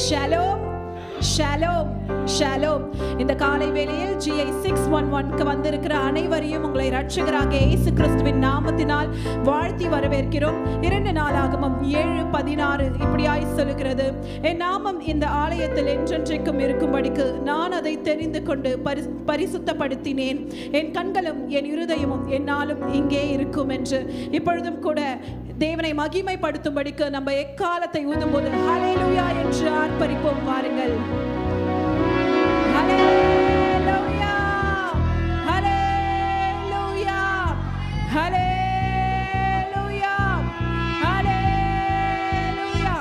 Shalom Shalom Shalom. இந்த காலை வேளையில் GI 611க்கு வந்திருக்கிற அனைவரையும் உங்களை இரட்சகராகிய இயேசு கிறிஸ்துவின் நாமத்தினால் வாழ்த்தி வரவேற்கிறோம். 2 நாளாகமம் 7:16 இப்படியாய் சொல்லுகிறது, என் நாமம் இந்த ஆலயத்தில் என்றென்றைக்கும் இருக்கும்படிக்கு நான் அதை தெரிந்து கொண்டு பரிசுத்தப்படுத்தினேன். என் கண்களும் என் இருதயமும் என்னாலும் இங்கே இருக்கும் என்று. இப்பொழுதும் கூட தேவனை மகிமைப்படுத்தும்படிக்கு நம்ம எக்காலத்தை ஊதும்போது ஹல்லேலூயா என்று ஆர்ப்பரிப்போம். வாருங்கள். ஹல்லேலூயா ஹல்லேலூயா ஹல்லேலூயா ஹல்லேலூயா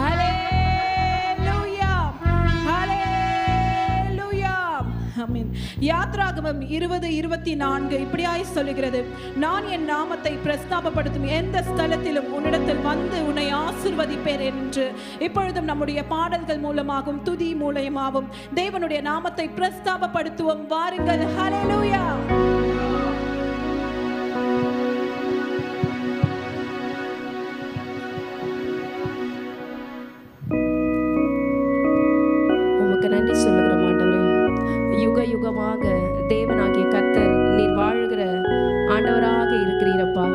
ஹல்லேலூயா ஹல்லேலூயா. ஆமென். யாத்ராகமம் 20:24 இப்படியாய் சொல்லுகிறது, நான் என் நாமத்தை பிரஸ்தாபப்படுத்தும் எந்த ஸ்தலத்திலும் உன்னிடத்தில் வந்து உன்னை ஆசீர்வதிப்பேன் என்று. இப்பொழுதும் நம்முடைய பாடல்கள் மூலமாகவும் துதி மூலமாகவும் தேவனுடைய நாமத்தை பிரஸ்தாபப்படுத்துவோம். வாருங்கள். ஹல்லேலூயா. உமக்கு நன்றி சொல்லுகிறோம் ஆண்டவரே. யுக யுகமாக தேவனாகிய கர்த்தர் நீர் வாழ்கிற ஆண்டவராக இருக்கிறீரப்பா.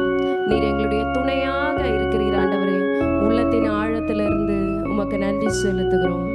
நீர் எங்களுடைய துணையாக இருக்கிறீர் ஆண்டவரே. உள்ளத்தின் ஆழத்திலிருந்து உமக்கு நன்றி செலுத்துகிறோம்.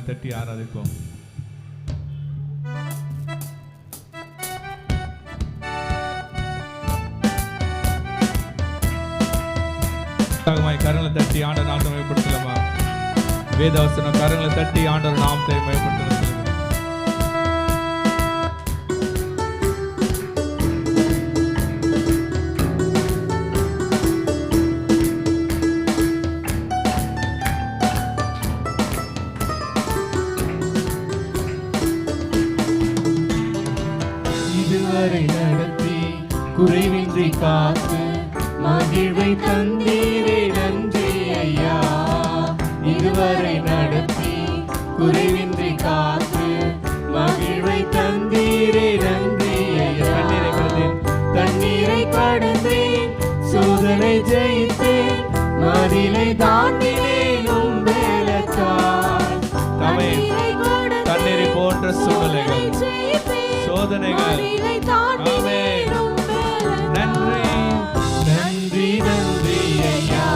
தட்டி ஆராதிப்போம். கரங்களை தட்டி ஆண்டவர் நாமத்தை மகிமைப்படுத்தலாமா? வேதவசனம் கரங்களை தட்டி ஆண்டவர் நாமத்தை மகிமைப்படுத்தலாம். இதுவரை நடத்தி குறைவின்றி காத்து மகிழ்வை தந்தீரே நன்றி ஐயா. இதுவரை நடத்தி குறைவின்றி காத்து மகிழ்வை தந்தீரே நன்றி ஐயா. தண்ணீரை கடந்தேன், சோதனை ஜெயித்தேன், மதிலை தாண்டினேன் உம்பேலத்தால். தண்ணீரை போன்ற சூழ்நிலைகள், சோதனைகள், ஆமென். நன்றி நன்றி நன்றி ஐயா,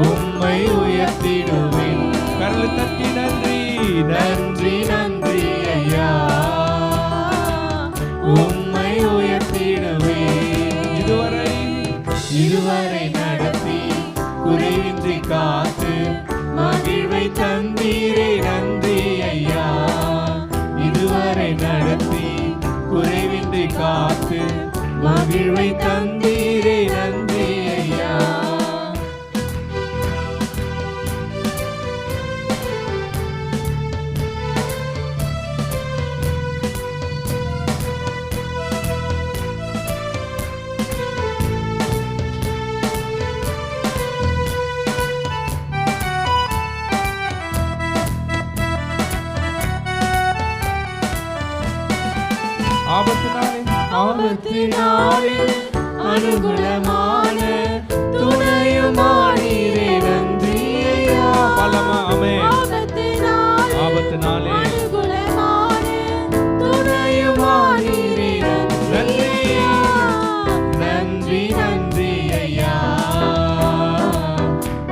உம்மை உயர்த்திடுவேன். கரலை தட்டி நன்றி நன்றி நன்றி ஐயா, உம்மை உயர்த்திடுவேன். இதுவரை நடத்தி குறைவின்றி காத்து மகிழ்வை தந்தீரே நன்றி ஐயா. இதுவரை நடத்தி குறைவின்றி காத்து மகிழ்வை தந்தீரே நன்றி ஐயா. ஆபத்தினாலே அனுகூலமான துணையுமானீரே நன்றி ஐயா. ஆபத்தினாலே துணையுமானீரே நன்றி ஐயா. நன்றி நன்றி ஐயா,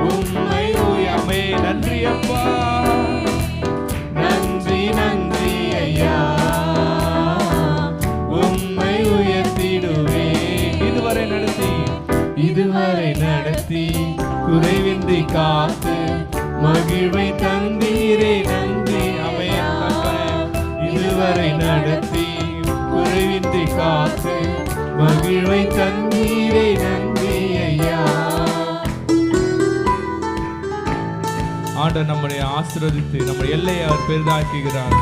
உம்மை உயர்மே. நன்றி அப்பா, நன்றி நன்றி ஐயா, உம்மை உயர்த்திடுவேன். இதுவரை நடத்தி குறைவின்றி காத்து மகிழ்வை தந்தீரே நன்றி ஐயா. இதுவரை நடத்தி குறைவின்றி காத்து மகிழ்வை தந்தீரே நன்றி ஐயா. ஆண்டவர் நம்முடைய ஆசீர்வதித்து நம்முடைய எல்லையை அவர் பெரிதாக்குகிறார்.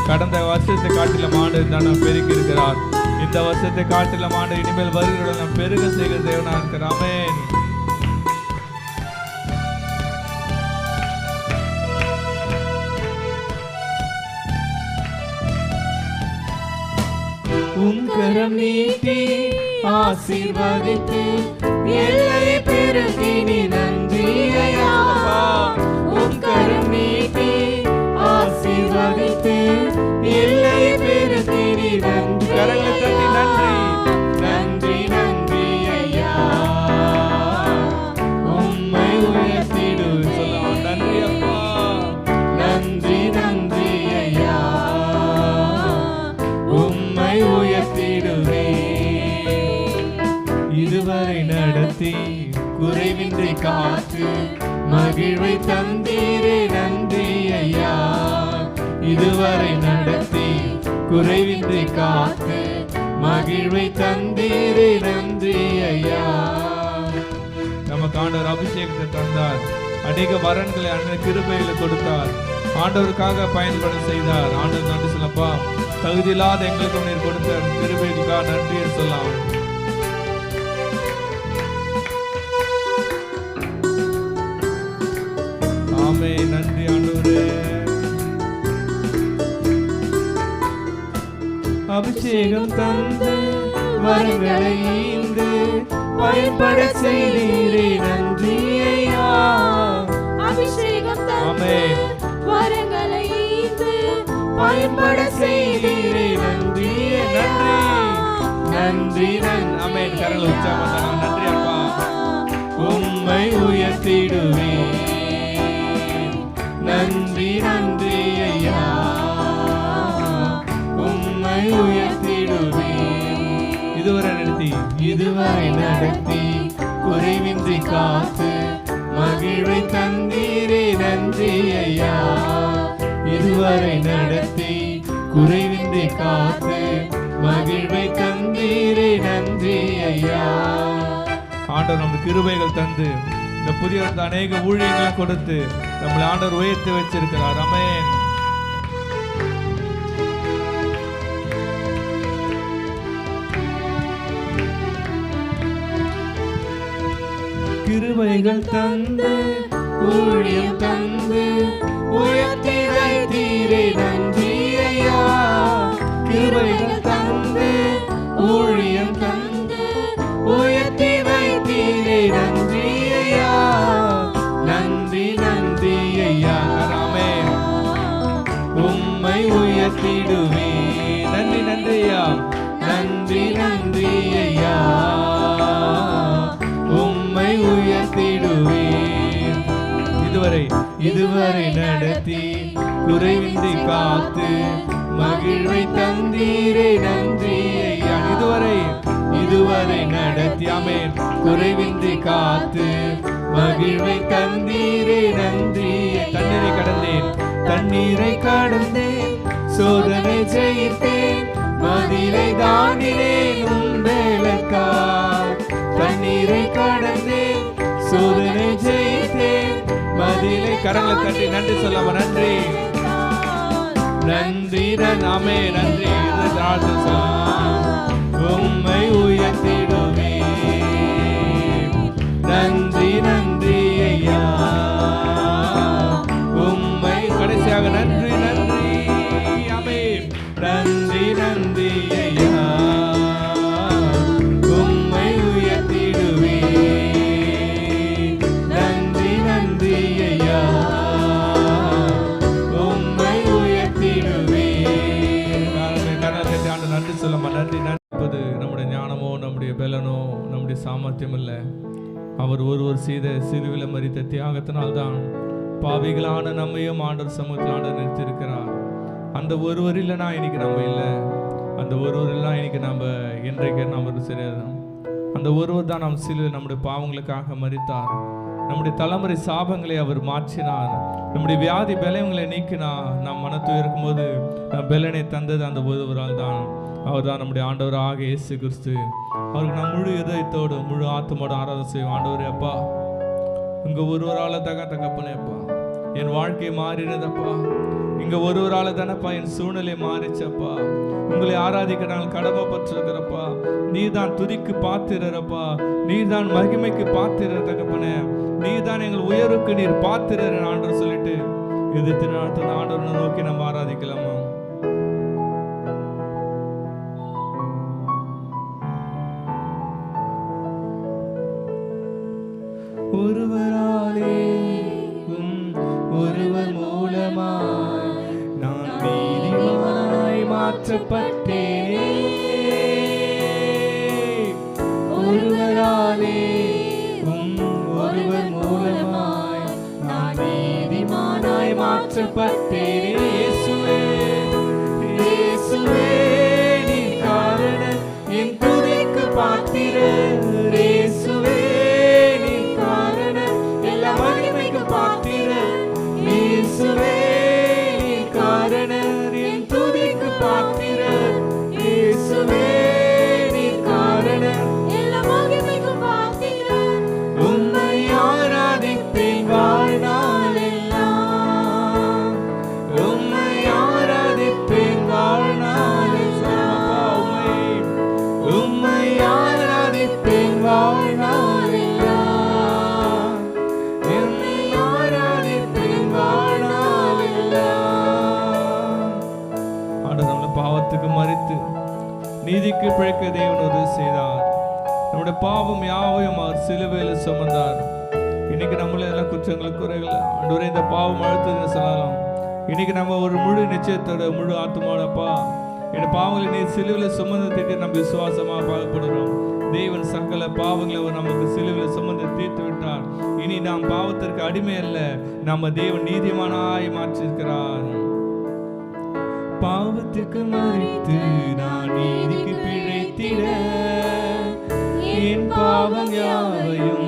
கடந்த வருஷத்தை காட்டிலும் ஆண்டவர் நாம் பெருக்கி இருக்கிறார். இந்த வருஷத்தை காட்டிலும் ஆண்டவர் இனிமேல் வருகிறவர்களை நாம் பெருக செய்கிற தேவனா இருக்கிறார். ஆமென். உம் கரம் நீட்டி ஆசீர்வதித்து எல்லை பெருகினி நன்றி ஐயா. உம் கரம் நீட்டி ஆசீர்வதித்து எல்லை பெருகினி நன்றி. கரங்களை தட்டி நன்றி நன்றி நன்றி ஐயா, உம்மை உயர்த்திடுவேன். சொல்லலாம். நன்றி அப்பா, நன்றி நன்றி ஐயா, உம்மை உயர்த்திடுவேன். இதுவரை நடத்தி குறைவின்றி காத்து மகிழ்வை தந்தீரே நன்றி ஐயா. இதுவரை நடத்தி குறைவின்றி காத்து மகிழ்வை தந்தீரே நன்றி ஐயா. நமக்கு ஆண்டவர் அபிஷேகத்தை தந்தார். அநேக வரன்களை அநேக கிருபைகளை கொடுத்தார். ஆண்டவருக்காக பயன்பட செய்தார். ஆண்டவர் நன்றி சொல்லப்பா. தகுதியில்லாத எங்களுக்கு நீர் கொடுத்த கிருபைகளுக்காக நன்றி சொல்லலாம். ஆமே, நன்றி ஆண்டவரே. அபிஷேகம் தந்து வரங்களை ஈந்து பயன்பட செய்தீரே நன்றி ஐயா. அபிஷேகம் தந்து வரங்களை ஈந்து பயன்பட செய்தீரே நன்றி நன்றி நன்றி நன்றி. ஆமென். கரங்களை உற்சாகமாக நன்றி அப்பா. உம்மை உயர்த்திடுவேன். நன்றி நன்றி ஐயா, உம்மை உயர்த்திடுவேன். இதுவரை நடத்தி இதுவரை நடத்தி குறைவின்றி காத்து மகிழ்வை தந்தீரே நன்றி ஐயா. இதுவரை நடத்தி குறைவின்றி காத்து மகிழ்வை தந்தீரே நன்றி ஐயா. ஆண்டவர் நமக்கு கிருபைகள் தந்து இந்த புதிய அநேக ஊழியங்களை கொடுத்து நம்மளை ஆண்டவர் உயர்த்தி வச்சிருக்கிறார். ஆமென். கிருபைகள் தந்து ஊழியம் தந்து உயர்த்தி வைத்தீரே நன்றி ஐயா. கிருபைகள் தந்து ஊழியம் தந்து உயர்த்தி வைத்தீரே நன்றி ஐயா. நன்றி நன்றி ஐயா. ஆமென். உம்மை உயர்த்திடுவே. நன்றி நன்றி ஐயா. நன்றி நன்றி ஐயா. உம்மை உயர்த்திடுவேன். இதுவரை நடத்தி குறைவின்றி காத்து மகிழ்வை தந்தீரே நன்றி ஐயா. இதுவரை நடத்தி ஆமென் குறைவின்றி காத்து மகிழ்வை தந்தீரே நன்றி. தண்ணீரை கடந்தேன் சோதனை ஜெயித்தேன் மதிலை தாண்டினேன் உம்பேலக்காய். தண்ணீரை கடந்தேன் சோதனை ஜெயித்தேன் மதிலை கரங்களை தட்டி நன்றி சொல்லாம நன்றி நன்றி நாமே நன்றி. உம்மை உயர்த்திடுவே. நன்றி நன்றி ஐயா. உம்மை கடைசியாக நன்றி நன்றி. ஆமென். நன்றி நன்றி ஐயா. உம்மை உயர்த்திடுவே. நன்றி நன்றி ஐயா. உம்மை உயர்த்திடுவே. நன்றி சொல்லமா நன்றி. நன்றி நம்முடைய ஞானமோ நம்முடைய பலனோ நம்முடைய சாமர்த்தியம் இல்லை. அவர் ஒருவர் செய்த சிலுவையில் மரித்த தியாகத்தினால்தான் பாவிகளான நம்மையும் ஆண்டவர் சமூகத்தில் ஆண்டவர் நிறுத்தியிருக்கிறார். அந்த ஒருவர் இல்லைனா இன்னைக்கு நம்ம இல்லை. அந்த ஒருவர் இல்லைனா இன்னைக்கு நம்ம என்றைக்கு நம்ம சரியாது. அந்த ஒருவர் தான் நம் சிலுவையில் நம்முடைய பாவங்களுக்காக மரித்தார். நம்முடைய தலைமுறை சாபங்களை அவர் மாற்றினார். நம்முடைய வியாதி பலங்களை நீக்கினார். நாம் மனத்து இருக்கும்போது பலனை தந்தது அந்த ஒருவரால் தான். அவர் தான் நம்முடைய ஆண்டவராக இயேசு கிறிஸ்து. அவருக்கு நான் முழு இதயத்தோடு முழு ஆத்மோடு ஆராதனை செய்வோம். ஆண்டவரே அப்பா, இங்க ஒருவரால் தகப்பனே அப்பா என் வாழ்க்கை மாறினதப்பா. இங்க ஒருவரால் தானப்பா என் சூழ்நிலை மாறிச்சப்பா. உங்களை ஆராதிக்க நாங்கள் கடமைப்பட்டிருக்கிறப்பா. நீதான் துதிக்கு பாத்திரப்பா. நீதான் மகிமைக்கு பாத்திர தகப்பனே. நீதான் எங்கள் உயருக்கு நீர் பாத்திர ஆண்டவர் சொல்லிட்டு எதிர்த்து நாட்டு ஆண்டவரை நோக்கி நம்ம ஆராதிக்கலாமா? ஒருவராலே ஒருவர் மூலமாய் நான் நீதிமானாய் மாற்றப்பட்டேனே. ஒருவராலே ஒருவர் மூலமாய் நான் நீதிமானாய் மாற்றப்பட்டேனே. இயேசுவே இயேசுவே நீ காரணம் என் துதிக்கு பாத்திரர். இயேசுவே இயேசுவே காரணர் என் துதிக்கு பாத்திரர். இயேசுவே நீர் காரணர் எல்லா மகிமைக்கு பாத்திரர். உம்மை ஆராதிப்பேன் வாழ்நாள் எல்லாம். உம்மை ஆராதிப்பேன் வாழ்நாள் எல்லாம். உம்மை ஆராதிப்பேன் வாழ்நாள் எல்லாம். பாவத்துக்கு மறித்து நீதிக்கு பிழைக்க தேவன் உதவி செய்தார். நம்முடைய பாவம் யாவையும் அவர் சிலுவையில் சுமந்தார். இன்னைக்கு நம்மள எல்லாம் குற்றங்கள் குறைகள் ஆண்டவரே இந்த பாவம் அழுத்ததுன்னு சொல்லலாம். இன்னைக்கு நம்ம ஒரு முழு நிச்சயத்தோட முழு ஆத்மானப்பா என் பாவங்களை நீ சிலுவையில் சுமந்ததுக்கு நம்ம விசுவாசமாக பாவப்படுறோம். தேவன் சகல பாவங்களை நமக்கு சிலுவையில் சுமந்து தீர்த்து விட்டார். இனி நாம் பாவத்திற்கு அடிமை அல்ல, நம்ம தேவன் நீதிமானாய் மாற்றிருக்கிறார். பாவத்துக்கு மறித்து நான் நீதிக்கு பிழைத்திட என் பாவம் யாவையும்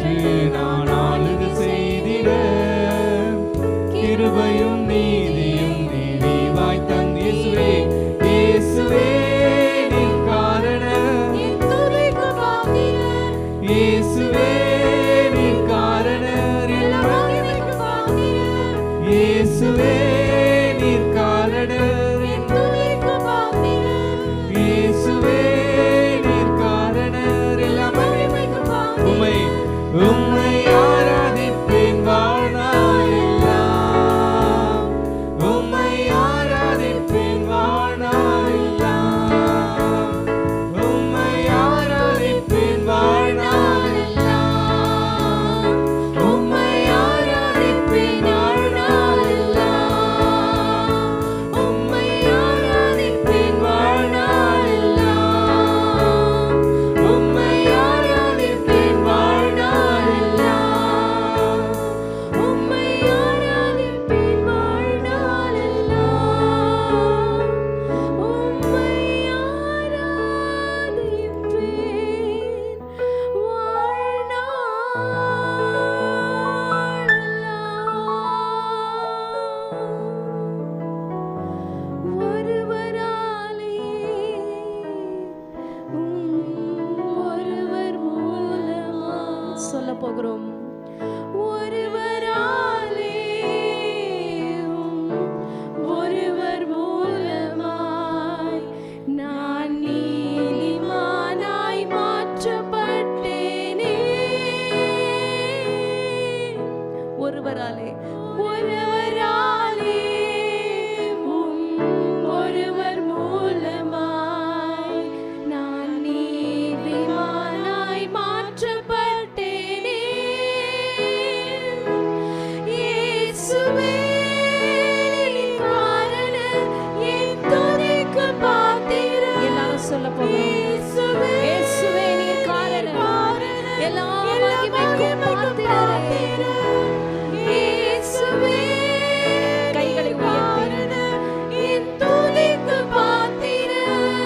பெற்று நான் ஆளுகை செய்திட கிருபையும் நீதியும் நிறைவாய் தந்த இயேசுவே இயேசுவே நீர் காரணம் இயேசுவே நீர் காரணம் இயேசுவே நீர் காரணம் இயேசுவே நீர் காரணம் எல்லாம் உம்மை உம்மை ஆராதிப்பேன் வாழ்நாள் எல்லாம் உம்மை ஆராதிப்பேன் வாழ்நாள் எல்லாம் உம்மை ஆராதிப்பேன் வாழ்நாள் எல்லாம் உம்மை ஆராதிப்பேன் வாழ்நாள் எல்லாம் உம்மை ஆராதிப்பேன் வாழ்நாள் எல்லாம் உம்மை ஆராதிப்பேன் வாழ்நாள் எல்லாம் உம்மை ஆராதிப்பேன் வாழ்நாள் எல்லாம் உம்மை ஆராதிப்பேன் வாழ்நாள் ஒருவராலே ஒருவர் மூலமா சொல்ல போகிறோம் ஒருவராலே ஒருவர் மூலமாய் நான் நீதிமானாய் மாற்றப்பட்டேனே ஒருவராலே ஒருவராலே ஒருவர் மூலமாய் நான் நீதிமானாய் மாற்றப்பட்டேனே இயேசுவே நீர் காரணம் என் துதிக்கு பாத்திரம் எல்லாரும் சொல்ல போகிறோம் இயேசுவே நீர் காரணம் எல்லா மகிமைக்கும் பாத்திரரே இயேசுவே கைகளை உயர்த்தி என் துதிக்கு பாத்திரம்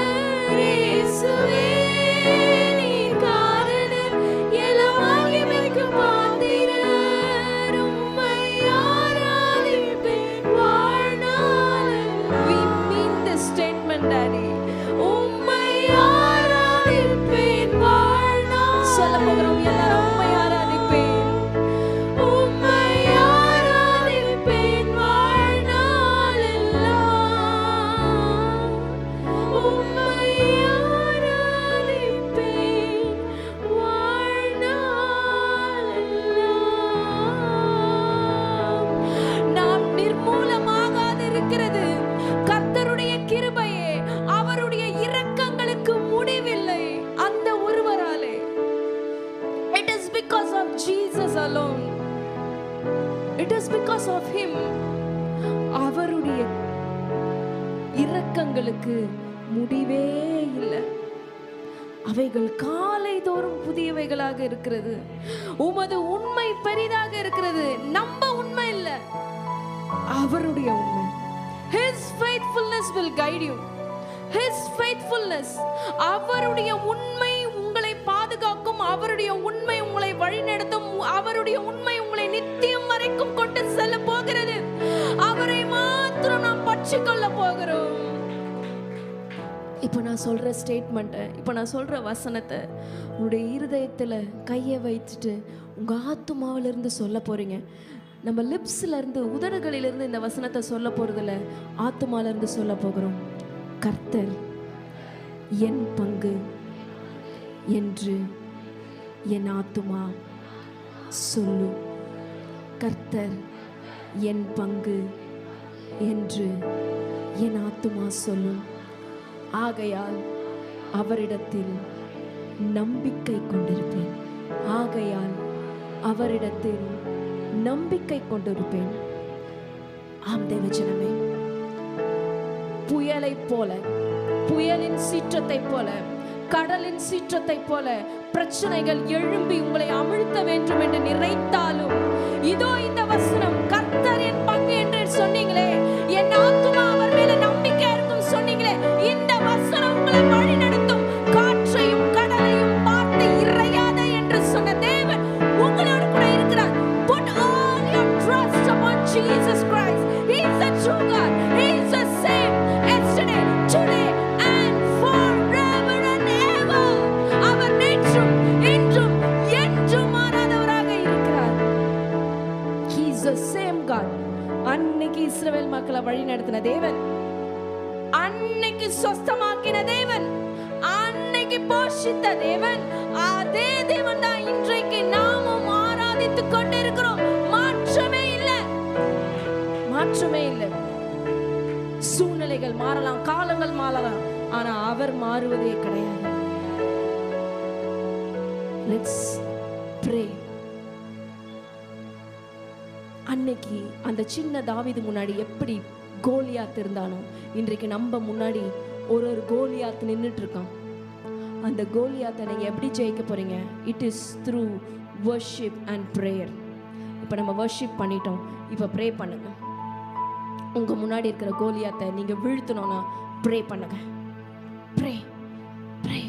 இயேசுவே நீர் காரணம் எல்லா மகிமைக்கும் பாத்திரம் உம்மை ஆராதிப்பேன் வாழ்நாள் we mean this statement daddy உம்மை ஆராதிப்பேன் வாழ்நாள் சொல்ல போகிறோம் எல்லாரும் உம்மை ஆராதிப்பேன் உம்மை ஆராதிப்பேன் வாழ்நாள் எல்லாம் உம்மை ஆராதிப்பேன் வாழ்நாள் எல்லாம் நாம் நிர்மூலமாகாதிருக்கிறது கர்த்தருடைய கிருபையே அவருடைய இரக்கங்களுக்கு முடிவில்லை அந்த ஒருவராலே it is because of Jesus alone it is because of him அவருடைய இரக்கங்களுக்கு முடிவே இல்லை அவைகள் காலை தோறும் புதியவைகளாக இருக்கிறது உமது உண்மை பெரிதாக இருக்கிறது நம்ம உண்மை இல்லை அவருடைய உண்மை his faithfulness will guide you his faithfulness அவருடைய உண்மை உங்களை பாதுகாக்கும் அவருடைய உண்மை உங்களை வழிநடத்தும் அவருடைய உண்மை உங்களை நித்தியம் வரைக்கும் கொண்டு செல்ல போகிறது அவரை மாத்திரம் நாம் பற்றிக்கொள்ள போகிறோம் இப்போ நான் சொல்ற ஸ்டேட்மெண்ட்டை இப்போ நான் சொல்ற வசனத்தை உங்களுடைய இருதயத்தில் கையை வைத்துட்டு உங்க ஆத்துமாவிலிருந்து சொல்ல போறீங்க நம்ம லிப்ஸ்ல இருந்து உதடுகளிலிருந்து இந்த வசனத்தை சொல்ல போறதில்ல ஆத்துமால இருந்து சொல்ல போகிறோம் கர்த்தர் என் பங்கு என்று என் ஆத்துமா சொல்லு கர்த்தர் என் பங்கு என்று என் ஆத்துமா சொல்லு ஆகையால் அவரிடத்தில் நம்பிக்கை கொண்டிருப்பேன் ஆகையால் அவரிடத்தில் நம்பிக்கை கொண்டிருப்பேன் ஆம் தேவஜனமே புயலை போல புயலின் சீற்றத்தை போல கடலின் சீற்றத்தை போல பிரச்சனைகள் எழும்பி உங்களை அமிழ்த்த வேண்டும் என்று நினைத்தாலும் இதோ இந்த வசனம் கர்த்தர் என் பங்கு என்று சொன்னீங்களே என் ஆத்துமா அவர் மேல நம்பிக்கை இருக்கும் சொன்னீங்களே இந்த வசனம் உங்களை வழி நடத்தும் காற்றையும் கடலையும் பார்த்து இறையாத என்று சொன்ன தேவன் the same God. அன்னைக்கு இஸ்ரவேல் மக்களை வழி நடத்தின தேவன், அன்னைக்கு சொஸ்தமாக்கின தேவன், அன்னைக்கு போஷித்த தேவன், அதே தேவன் தான் இன்றைக்கு நாமும் ஆராதித்துக் கொண்டிருக்கிறோம். மாற்றமே இல்லை, மாற்றமே இல்லை. சூழ்நிலைகள் மாறலாம், காலங்கள் மாறலாம், ஆனா அவர் மாறுவதே கிடையாது. Let's pray. அன்னைக்கு அந்த சின்ன தாவீது முன்னாடி எப்படி கோலியாத் இருந்தானோ, இன்றைக்கு நம்ம முன்னாடி ஒரு கோலியாத் நின்றுட்டு இருக்கான். அந்த கோலியாத்தை நீங்க எப்படி ஜெயிக்க போறீங்க? It is through worship and prayer. இப்போ நம்ம வர்ஷிப் பண்ணிட்டோம், இப்போ ப்ரே பண்ணுங்க. உங்க முன்னாடி இருக்கிற கோலியாத்தை நீங்க வீழ்த்தணும்னா ப்ரே பண்ணுங்க. Pray pray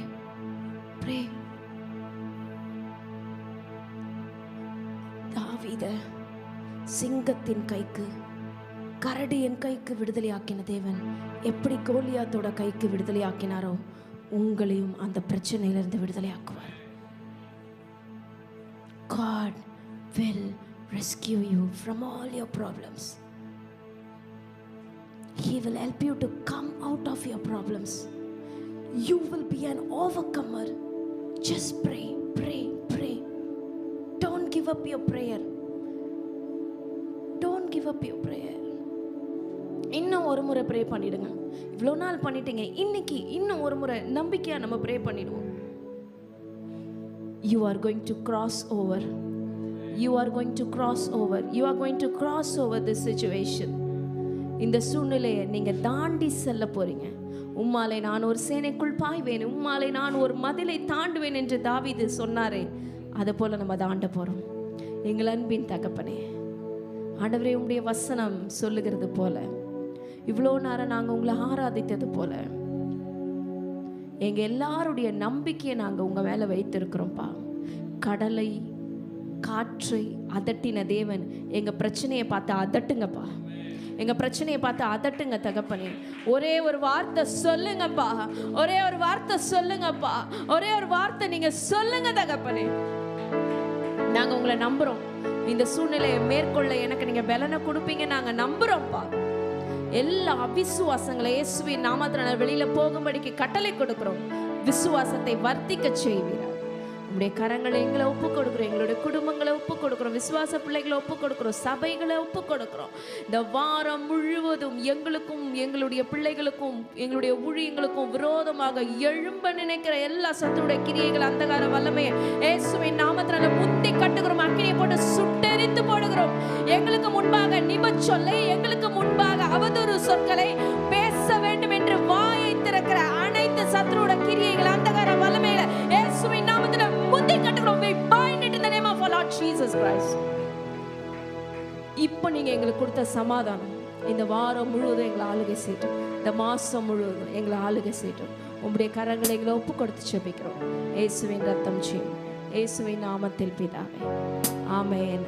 pray. தாவீத சிங்கத்தின் கைக்கு, கரடியின் கைக்கு விடுதலை ஆக்கின தேவன் எப்படி கோலியாத்தோட கைக்கு விடுதலை ஆக்கினாரோ, உங்களையும் அந்த பிரச்சனையிலிருந்து விடுதலை ஆக்குவார். God will rescue you from all your problems. He will help you to come out of your problems. You will be an overcomer. Just pray, pray, pray. Don't give up your prayer. Don't give up your prayer. இன்னும் ஒரு முறை pray பண்ணிடுங்க. இவ்வளோ நாள் பண்ணிட்டீங்க, இன்னைக்கு இன்னும் ஒரு முறை நம்பிக்கையா நம்ம ப்ரே பண்ணிடுவோம். You are going to cross over. You are going to cross over. You are going to cross over this situation. இந்த சூழ்நிலையை நீங்க தாண்டி செல்ல போறீங்க. உம்மாலே நான் ஒரு சேனைக்குள் பாய்வேன், உம்மாலே நான் ஒரு மதிலை தாண்டுவேன் என்று தாவீது சொன்னாரே, அதை போல நம்ம தாண்ட போறோம். எங்கள் அன்பின் தகப்பனே, ஆண்டவரே, உம்முடைய வசனம் சொல்லுகிறது போல, இவ்வளோ நேரம் நாங்கள் உங்களை ஆராதித்தது போல, எங்க எல்லாருடைய நம்பிக்கையை நாங்கள் உங்க மேல வைத்திருக்கிறோம்ப்பா. கடலை காற்றை அதட்டின தேவன் எங்க பிரச்சனையை பார்த்து அதட்டுங்கப்பா. எங்க பிரச்சனையை பார்த்து அதட்டுங்க தகப்பனே. ஒரே ஒரு வார்த்தை சொல்லுங்கப்பா, ஒரே ஒரு வார்த்தை சொல்லுங்கப்பா, ஒரே ஒரு வார்த்தை நீங்க சொல்லுங்க தகப்பனே. நாங்க உங்களை நம்புறோம். இந்த சூழ்நிலையை மேற்கொள்ள எனக்கு நீங்க பலனை கொடுப்பீங்க நாங்க நம்புறோம்ப்பா. எல்லா அவிசுவாசங்களை இயேசுவின் நாமத்தினால வெளியில போகும்படிக்கு கட்டளை கொடுக்கிறோம். விசுவாசத்தை வர்த்திக்க செய்வீர். உங்களுடைய கரங்களை எங்களை ஒப்பு கொடுக்குறோம், எங்களுடைய குடும்பங்களை ஒப்பு கொடுக்குறோம், விசுவாச பிள்ளைகளை ஒப்பு கொடுக்குறோம், சபைகளை ஒப்பு கொடுக்குறோம். இந்த வாரம் முழுவதும் எங்களுக்கும் எங்களுடைய பிள்ளைகளுக்கும் எங்களுடைய ஊழியங்களுக்கும் விரோதமாக எழும்ப நினைக்கிற எல்லா சத்துடைய கிரியைகள், அந்தகார வல்லமையை இயேசுவின் நாமத்தினால முத்தி கட்டுகிறோம். அக்கினியை போட்டு சுட்டெரித்து போடுகிறோம். எங்களுக்கு முன்பாக நிபச்சொல்லை, எங்களுக்கு முன்பாக அவதூறு சொற்களை பேச வேண்டும் என்று வாயை திறக்கிற அனைத்து சத்துருடைய கிரியைகள், அந்தகார வல்லமைகளை இயேசுவின் நாமத்தினால முத்தி கட்டுகிறோம். We bind it in the name of our Lord Jesus Christ. இப்போ நீங்க எங்களுக்கு கொடுத்த சமாதானம் இந்த வாரம் முழுவதும் எங்களை ஆளுகை செய்யட்டும். இந்த மாசம் முழுவதும் எங்களை ஆளுகை செய்யட்டும். உங்களுடைய கரங்களை எங்களை ஒப்பு கொடுத்து ஜெபிக்கிறோம். இயேசுவின் ரத்தம் செய்யும், இயேசுவின் நாமத்தில் பிதாவே. ஆமென்.